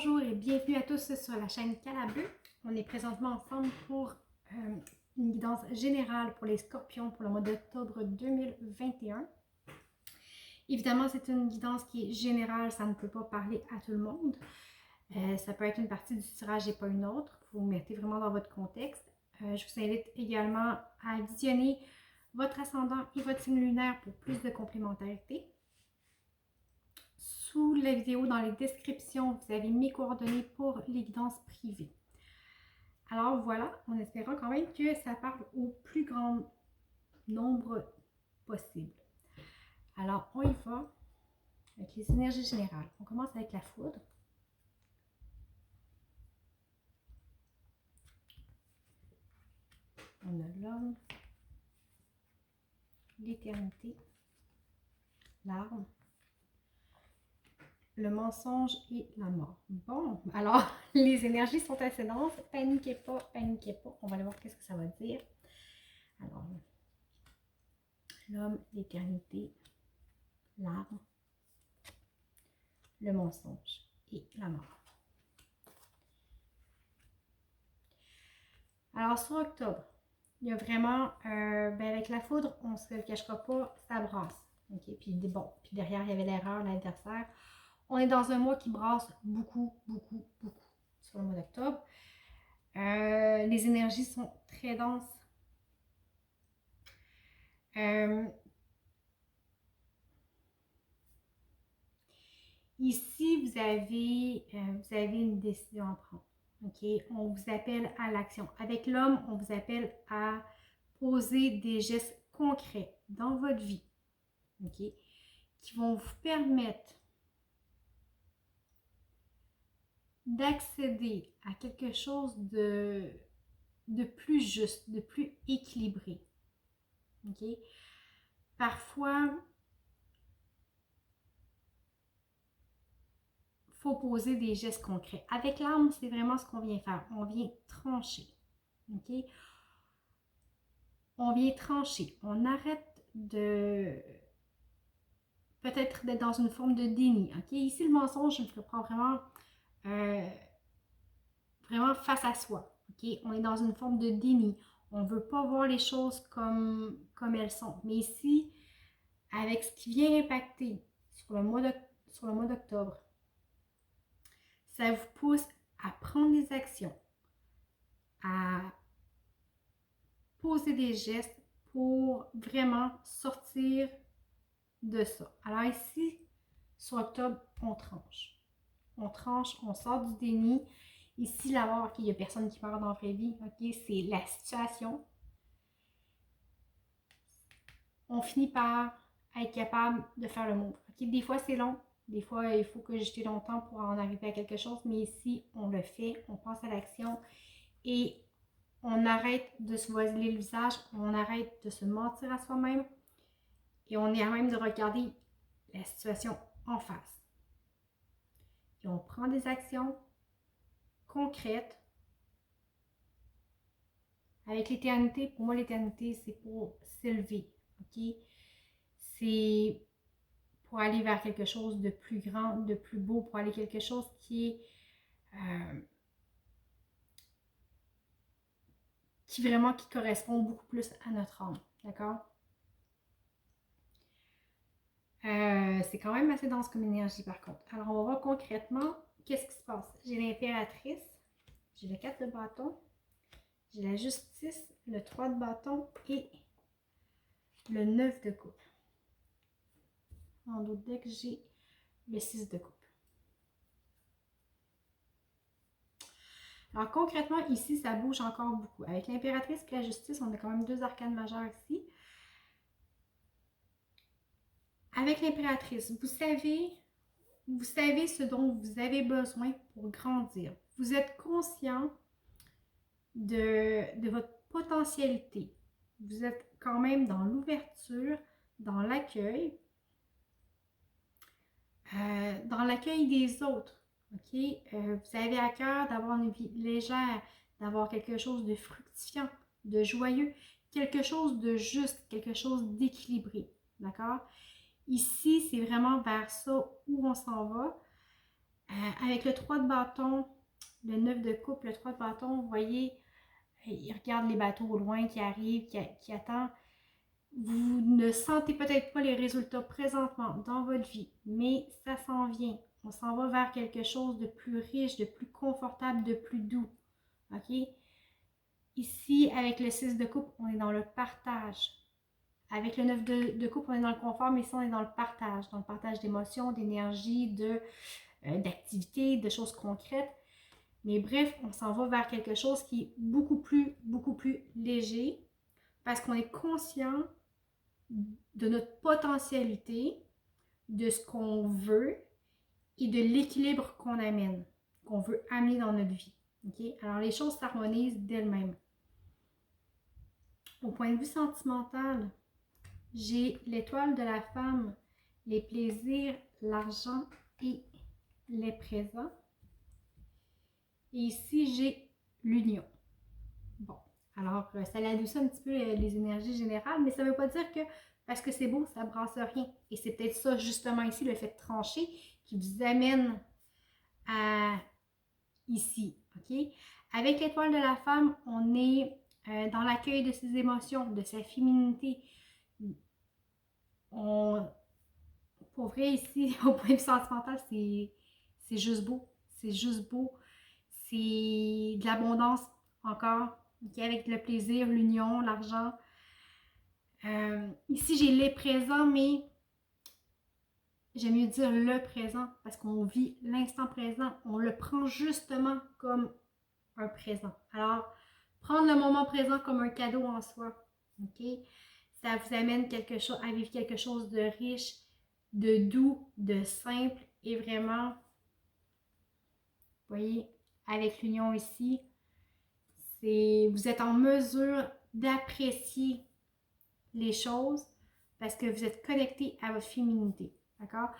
Bonjour et bienvenue à tous sur la chaîne Calabeu. On est présentement ensemble pour une guidance générale pour les scorpions pour le mois d'octobre 2021. Évidemment, c'est une guidance qui est générale, ça ne peut pas parler à tout le monde. Ça peut être une partie du tirage et pas une autre. Vous mettez vraiment dans votre contexte. Je vous invite également à visionner votre ascendant et votre signe lunaire pour plus de complémentarité. Sous la vidéo, dans les descriptions, vous avez mes coordonnées pour les guidances privées. Alors voilà, en espérant quand même que ça parle au plus grand nombre possible. Alors on y va avec les énergies générales. On commence avec la foudre. On a l'homme, l'éternité, l'arme, le mensonge et la mort. Bon, alors les énergies sont assez denses. Paniquez pas, paniquez pas. On va aller voir qu'est-ce que ça va dire. Alors, l'homme, l'éternité, l'arme, le mensonge et la mort. Alors, sur octobre, il y a vraiment, avec la foudre, on ne se le cachera pas, ça brasse. Okay? Puis bon, puis derrière, il y avait l'erreur, l'adversaire. On est dans un mois qui brasse beaucoup, beaucoup, beaucoup sur le mois d'octobre. Les énergies sont très denses. Ici, vous avez une décision à prendre. Okay? On vous appelle à l'action. Avec l'homme, on vous appelle à poser des gestes concrets dans votre vie, okay? Qui vont vous permettre d'accéder à quelque chose de plus juste, de plus équilibré. Okay? Parfois, il faut poser des gestes concrets. Avec l'arme, c'est vraiment ce qu'on vient faire. On vient trancher. Okay? On vient trancher. On arrête de peut-être d'être dans une forme de déni. Okay? Ici, le mensonge, je le prends vraiment, vraiment face à soi. Okay? On est dans une forme de déni. On ne veut pas voir les choses comme elles sont. Mais ici, avec ce qui vient impacter sur le mois d'octobre, ça vous pousse à prendre des actions, à poser des gestes pour vraiment sortir de ça. Alors ici, sur octobre, on tranche. On tranche, on sort du déni. Ici, la mort, il n'y a personne qui meurt dans la vraie vie. Okay? C'est la situation. On finit par être capable de faire le move. Okay? Des fois, c'est long. Des fois, il faut que j'étais longtemps pour en arriver à quelque chose. Mais ici, on le fait. On passe à l'action. Et on arrête de se voiler le visage. On arrête de se mentir à soi-même. Et on est à même de regarder la situation en face. Et on prend des actions concrètes. Avec l'éternité, pour moi, l'éternité, c'est pour s'élever. Okay? C'est pour aller vers quelque chose de plus grand, de plus beau, pour aller quelque chose qui correspond beaucoup plus à notre âme. D'accord? C'est quand même assez dense comme énergie par contre. Alors, on va voir concrètement qu'est-ce qui se passe. J'ai l'impératrice, j'ai le 4 de bâton, j'ai la justice, le 3 de bâton et le 9 de coupe. En d'autres decks, j'ai le 6 de coupe. Alors concrètement, ici, ça bouge encore beaucoup. Avec l'impératrice et la justice, on a quand même deux arcanes majeures ici. Avec l'impératrice, vous savez ce dont vous avez besoin pour grandir. Vous êtes conscient de votre potentialité. Vous êtes quand même dans l'ouverture, dans l'accueil des autres. Okay? Vous avez à cœur d'avoir une vie légère, d'avoir quelque chose de fructifiant, de joyeux, quelque chose de juste, quelque chose d'équilibré. D'accord? Ici, c'est vraiment vers ça où on s'en va. Avec le 3 de bâton, le 9 de coupe, le 3 de bâton, vous voyez, il regarde les bateaux au loin qui arrivent, qui attendent. Vous ne sentez peut-être pas les résultats présentement dans votre vie, mais ça s'en vient. On s'en va vers quelque chose de plus riche, de plus confortable, de plus doux. OK? Ici, avec le 6 de coupe, on est dans le partage. Avec le 9 de coupe, on est dans le confort, mais ici, on est dans le partage d'émotions, d'énergie, d'activités, de choses concrètes. Mais bref, on s'en va vers quelque chose qui est beaucoup plus léger parce qu'on est conscient de notre potentialité, de ce qu'on veut et de l'équilibre qu'on amène, qu'on veut amener dans notre vie. Okay? Alors, les choses s'harmonisent d'elles-mêmes. Au point de vue sentimental, j'ai l'étoile de la femme, les plaisirs, l'argent et les présents. Et ici, j'ai l'union. Bon, alors ça l'adoucit un petit peu les énergies générales, mais ça ne veut pas dire que parce que c'est beau, ça ne brasse rien. Et c'est peut-être ça, justement, ici, le fait de trancher qui vous amène à ici. OK? Avec l'étoile de la femme, on est dans l'accueil de ses émotions, de sa féminité. Pour vrai, ici, au point de vue sentimental, c'est juste beau. C'est juste beau. C'est de l'abondance encore, okay, avec le plaisir, l'union, l'argent. Ici, j'ai les présents, mais j'aime mieux dire le présent parce qu'on vit l'instant présent. On le prend justement comme un présent. Alors, prendre le moment présent comme un cadeau en soi, ok? Ça vous amène à vivre quelque chose de riche, de doux, de simple et vraiment, vous voyez, avec l'union ici, vous êtes en mesure d'apprécier les choses parce que vous êtes connecté à votre féminité, d'accord?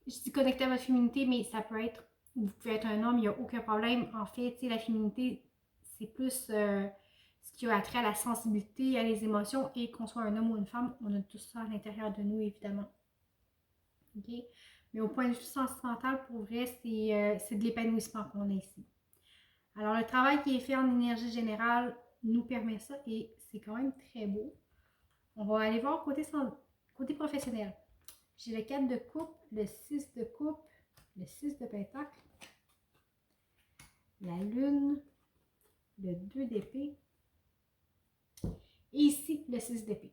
Je dis connecté à votre féminité, mais ça peut être, vous pouvez être un homme, il n'y a aucun problème. En fait, la féminité, c'est plus ce qui a attrait à la sensibilité, à les émotions, et qu'on soit un homme ou une femme, on a tout ça à l'intérieur de nous, évidemment. OK? Mais au point de vue sentimental, pour vrai, c'est de l'épanouissement qu'on a ici. Alors, le travail qui est fait en énergie générale nous permet ça, et c'est quand même très beau. On va aller voir côté professionnel. J'ai le 4 de coupe, le 6 de coupe, le 6 de pentacle, la lune, le 2 d'épée et ici le 6 d'épée.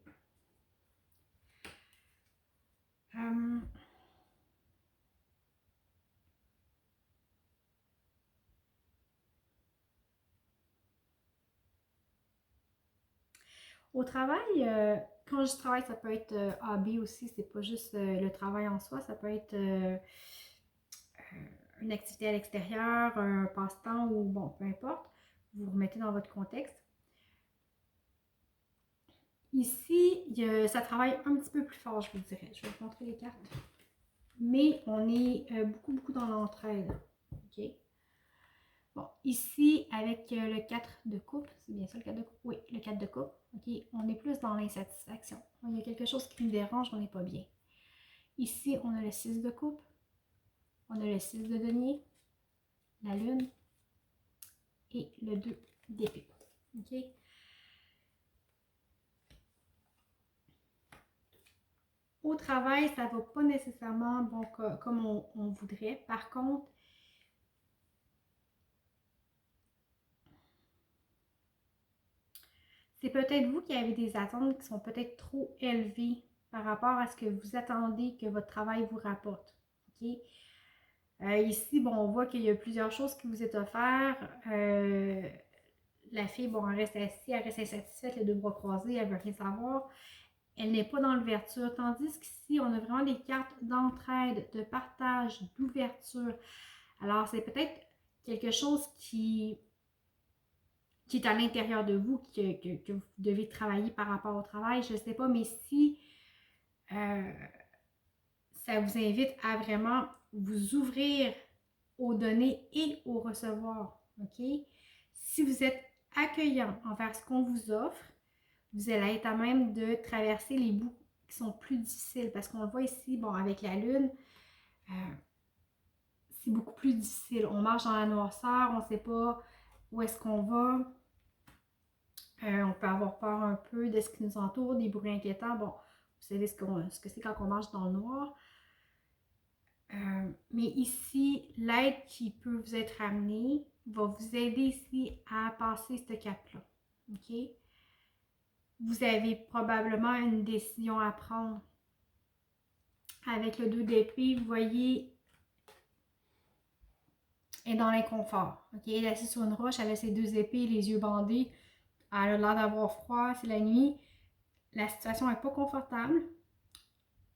Au travail, quand je travaille, ça peut être hobby aussi, c'est pas juste le travail en soi, ça peut être une activité à l'extérieur, un passe-temps ou bon, peu importe, vous vous remettez dans votre contexte. Ici, ça travaille un petit peu plus fort, je vous dirais. Je vais vous montrer les cartes. Mais on est beaucoup dans l'entraide. OK? Bon, ici, avec le 4 de coupe, c'est bien ça le 4 de coupe? Oui, le 4 de coupe. OK, on est plus dans l'insatisfaction. Il y a quelque chose qui nous dérange, on n'est pas bien. Ici, on a le 6 de coupe. On a le 6 de denier, la lune et le 2 d'épée. OK? Au travail, ça ne va pas nécessairement bon, comme on voudrait. Par contre, c'est peut-être vous qui avez des attentes qui sont peut-être trop élevées par rapport à ce que vous attendez que votre travail vous rapporte. OK? Ici, bon, on voit qu'il y a plusieurs choses qui vous est offertes. La fille, bon, elle reste assise, elle reste insatisfaite, les deux bras croisés, elle veut rien savoir. Elle n'est pas dans l'ouverture. Tandis qu'ici, on a vraiment des cartes d'entraide, de partage, d'ouverture. Alors, c'est peut-être quelque chose qui est à l'intérieur de vous, que vous devez travailler par rapport au travail. Je ne sais pas, mais si ça vous invite à vraiment vous ouvrir aux données et au recevoir. OK? Si vous êtes accueillant envers ce qu'on vous offre, vous allez être à même de traverser les bouts qui sont plus difficiles. Parce qu'on le voit ici, bon, avec la lune, c'est beaucoup plus difficile. On marche dans la noirceur, on ne sait pas où est-ce qu'on va. On peut avoir peur un peu de ce qui nous entoure, des bruits inquiétants. Bon, vous savez ce que c'est quand on marche dans le noir. Mais ici, l'aide qui peut vous être amenée va vous aider ici à passer ce cap-là. OK? Vous avez probablement une décision à prendre. Avec le 2 d'épée, vous voyez, elle est dans l'inconfort. OK? Elle est assise sur une roche, elle a ses 2 épées, les yeux bandés. Elle a l'air d'avoir froid, c'est la nuit. La situation n'est pas confortable.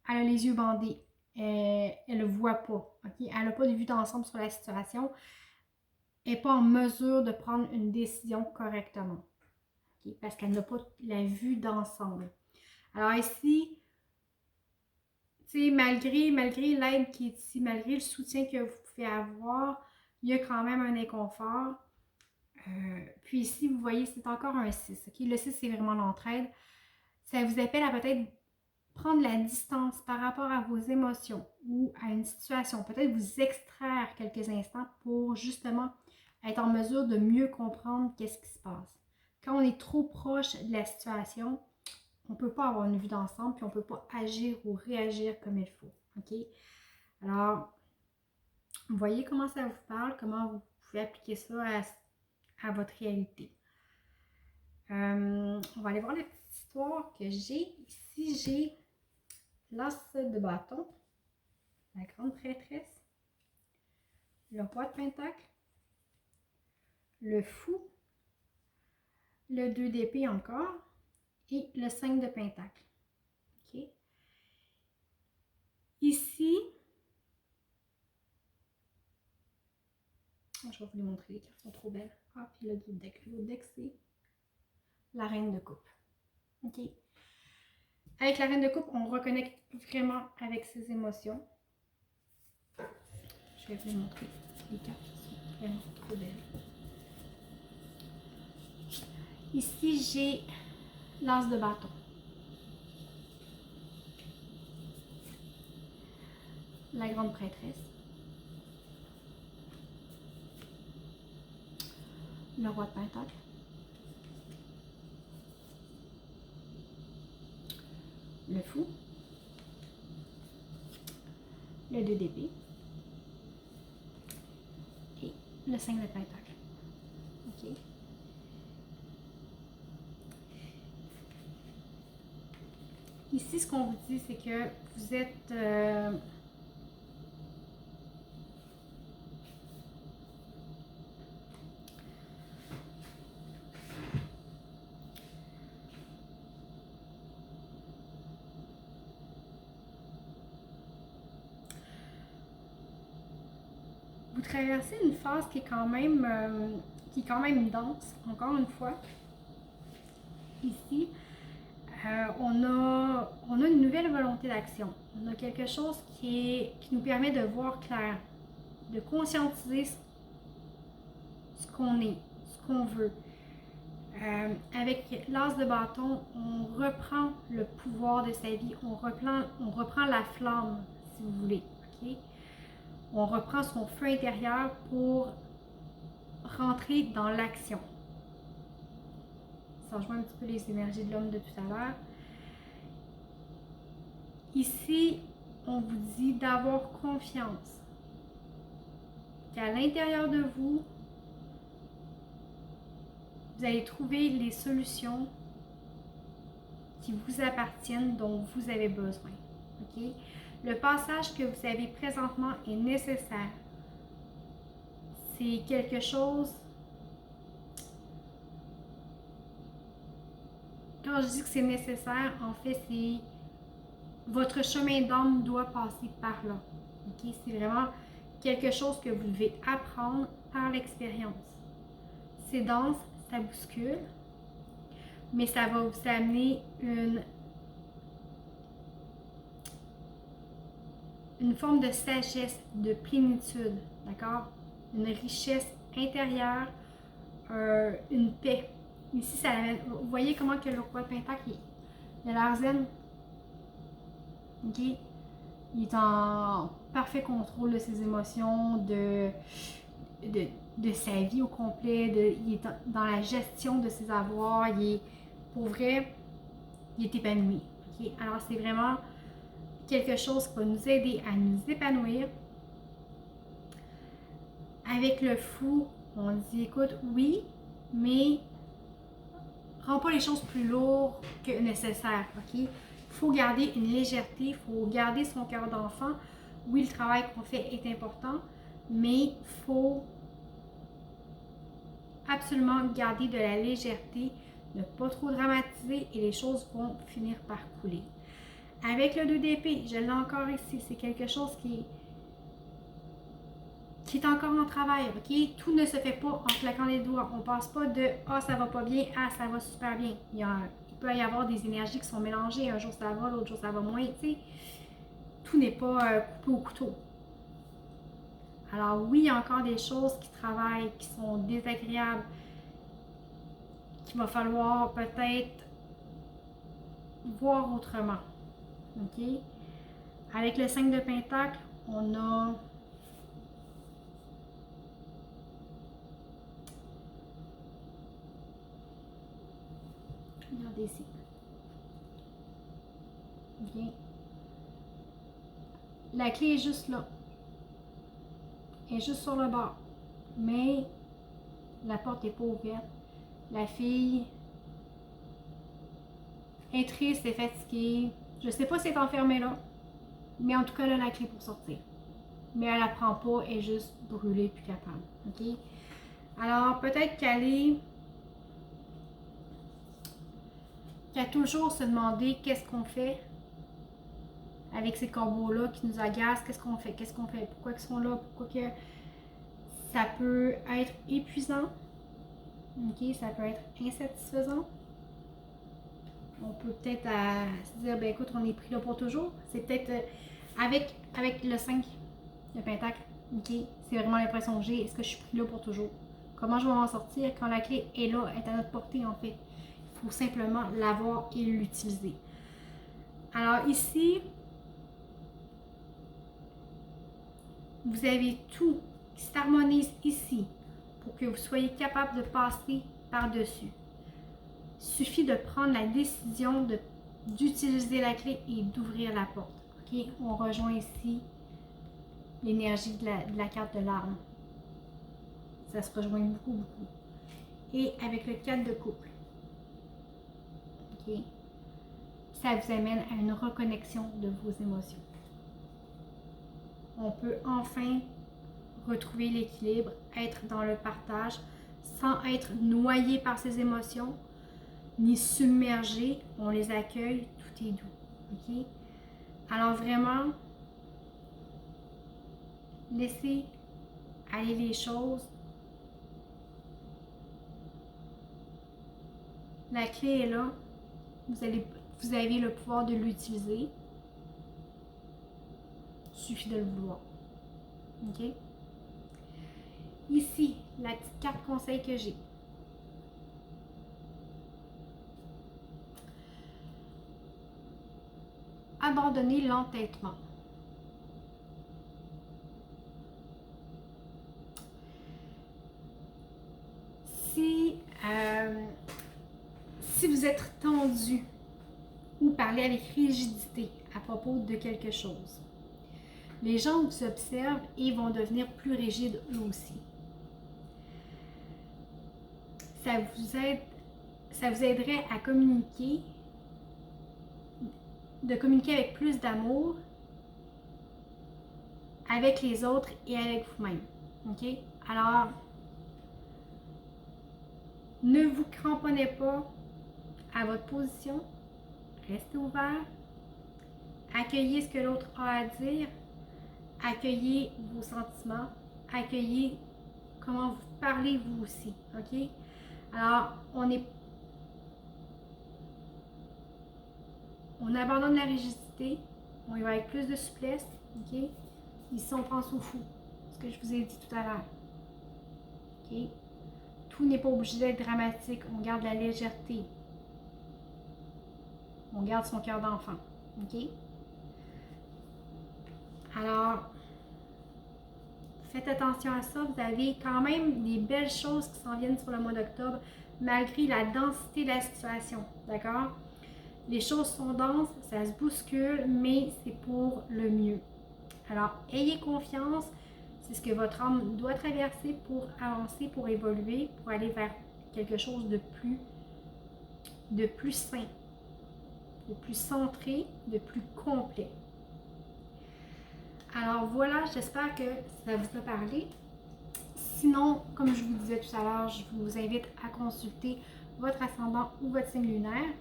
Elle a les yeux bandés. Elle ne voit pas. Okay? Elle n'a pas de vue d'ensemble sur la situation. Elle n'est pas en mesure de prendre une décision correctement. Okay? Parce qu'elle n'a pas la vue d'ensemble. Alors ici, malgré l'aide qui est ici, malgré le soutien que vous pouvez avoir, il y a quand même un inconfort. Puis ici, vous voyez, c'est encore un 6. Okay? Le 6, c'est vraiment l'entraide. Ça vous appelle à peut-être prendre la distance par rapport à vos émotions ou à une situation. Peut-être vous extraire quelques instants pour justement être en mesure de mieux comprendre qu'est-ce qui se passe. Quand on est trop proche de la situation, on ne peut pas avoir une vue d'ensemble puis on ne peut pas agir ou réagir comme il faut. OK? Alors, vous voyez comment ça vous parle, comment vous pouvez appliquer ça à votre réalité. On va aller voir la petite histoire que j'ai. Ici, j'ai l'as de bâton, la grande prêtresse, le roi de pentacle, le fou, le 2 d'épée encore et le 5 de pentacle. OK? Ici, je vais vous les montrer, les cartes sont trop belles. Ah, puis l'autre deck. L'autre deck, c'est la reine de coupe. OK? Avec la reine de coupe, on reconnecte vraiment avec ses émotions. Je vais vous les montrer. Les cartes sont vraiment trop belles. Ici, j'ai l'as de bâton. La grande prêtresse. Le roi de pentacle. Le fou. Le 2 d'épée. Et le 5 de pentacle. OK? Ici, ce qu'on vous dit, c'est que vous êtes... vous traversez une phase qui est quand même dense, encore une fois. Ici, on a une nouvelle volonté d'action. On a quelque chose qui nous permet de voir clair, de conscientiser ce qu'on est, ce qu'on veut. Avec l'as de bâton, on reprend le pouvoir de sa vie, on reprend la flamme, si vous voulez. Okay? On reprend son feu intérieur pour rentrer dans l'action. Ça rejoint un petit peu les énergies de l'homme de tout à l'heure. Ici, on vous dit d'avoir confiance qu'à l'intérieur de vous, vous allez trouver les solutions qui vous appartiennent, dont vous avez besoin. Okay? Le passage que vous avez présentement est nécessaire. C'est quelque chose... Quand je dis que c'est nécessaire, en fait, c'est... Votre chemin d'âme doit passer par là. Okay? C'est vraiment quelque chose que vous devez apprendre par l'expérience. C'est dense, ça bouscule, mais ça va vous amener une forme de sagesse, de plénitude, d'accord? Une richesse intérieure, une paix. Ici, ça amène, vous voyez comment que le roi de pentacle, il a l'air zen. OK? Il est en parfait contrôle de ses émotions, de sa vie au complet, il est dans la gestion de ses avoirs, pour vrai, il est épanoui. Okay? Alors c'est vraiment quelque chose qui va nous aider à nous épanouir. Avec le fou, on dit écoute, oui, mais rends pas les choses plus lourdes que nécessaire. Ok? Il faut garder une légèreté, il faut garder son cœur d'enfant. Oui, le travail qu'on fait est important, mais il faut absolument garder de la légèreté, ne pas trop dramatiser et les choses vont finir par couler. Avec le 2 d'épée, je l'ai encore ici, c'est quelque chose qui est encore en travail, ok? Tout ne se fait pas en claquant les doigts. On passe pas de « Ah, ça va pas bien » à « ça va super bien ». Il peut y avoir des énergies qui sont mélangées. Un jour ça va, l'autre jour ça va moins, tu sais. Tout n'est pas coupé au couteau. Alors oui, il y a encore des choses qui travaillent, qui sont désagréables, qu'il va falloir peut-être voir autrement. Ok? Avec le 5 de Pentacle, on a regardez ici. Bien. La clé est juste là. Elle est juste sur le bord. Mais la porte n'est pas ouverte. La fille est triste et fatiguée. Je ne sais pas si elle est enfermée là. Mais en tout cas, elle a la clé pour sortir. Mais elle ne la prend pas, elle est juste brûlée puis capable. Ok? Alors, peut-être qu'elle a toujours se demander qu'est-ce qu'on fait avec ces corbeaux-là qui nous agacent, qu'est-ce qu'on fait, pourquoi ils sont là, pourquoi que ça peut être épuisant, ok, ça peut être insatisfaisant. On peut peut-être se dire, ben écoute, on est pris là pour toujours. C'est peut-être avec le 5 de Pentacle, ok, c'est vraiment l'impression que j'ai, est-ce que je suis pris là pour toujours? Comment je vais m'en sortir quand la clé est là, est à notre portée en fait? Il faut simplement l'avoir et l'utiliser. Alors ici, vous avez tout qui s'harmonise ici pour que vous soyez capable de passer par-dessus. Il suffit de prendre la décision d'utiliser la clé et d'ouvrir la porte. Okay? On rejoint ici l'énergie de la carte de l'arme. Ça se rejoint beaucoup, beaucoup. Et avec le 4 de couple. Okay? Ça vous amène à une reconnexion de vos émotions. On peut enfin retrouver l'équilibre, être dans le partage, sans être noyé par ses émotions, ni submergé. On les accueille, tout est doux. Okay? Alors vraiment, laissez aller les choses. La clé est là. Vous avez le pouvoir de l'utiliser. Il suffit de le vouloir. OK? Ici, la petite carte conseil que j'ai. Abandonner l'entêtement. Si vous êtes tendu ou parlez avec rigidité à propos de quelque chose, les gens vous observent et vont devenir plus rigides eux aussi. Ça vous aiderait à communiquer, de communiquer avec plus d'amour avec les autres et avec vous-même. OK? Alors, ne vous cramponnez pas à votre position. Restez ouvert. Accueillez ce que l'autre a à dire. Accueillez vos sentiments. Accueillez comment vous parlez vous aussi. OK? Alors, on abandonne la rigidité. On y va avec plus de souplesse. OK? Ici, on prend sous fou. Ce que je vous ai dit tout à l'heure. OK? Tout n'est pas obligé d'être dramatique. On garde la légèreté. On garde son cœur d'enfant. OK? Alors, faites attention à ça. Vous avez quand même des belles choses qui s'en viennent sur le mois d'octobre, malgré la densité de la situation, d'accord? Les choses sont denses, ça se bouscule, mais c'est pour le mieux. Alors, ayez confiance, c'est ce que votre âme doit traverser pour avancer, pour évoluer, pour aller vers quelque chose de plus sain, de plus centré, de plus complet. Alors voilà, j'espère que ça vous a parlé. Sinon, comme je vous disais tout à l'heure, je vous invite à consulter votre ascendant ou votre signe lunaire.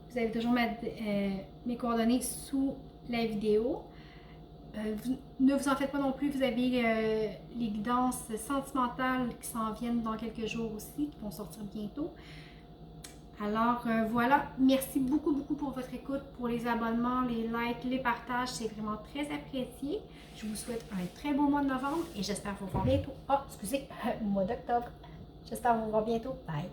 Vous allez toujours mettre mes coordonnées sous la vidéo. Ne vous en faites pas non plus, vous avez les guidances sentimentales qui s'en viennent dans quelques jours aussi, qui vont sortir bientôt. Alors voilà, merci beaucoup pour votre écoute, pour les abonnements, les likes, les partages, c'est vraiment très apprécié. Je vous souhaite un très beau mois de novembre et j'espère vous voir bientôt. Oh, excusez, mois d'octobre. J'espère vous voir bientôt. Bye!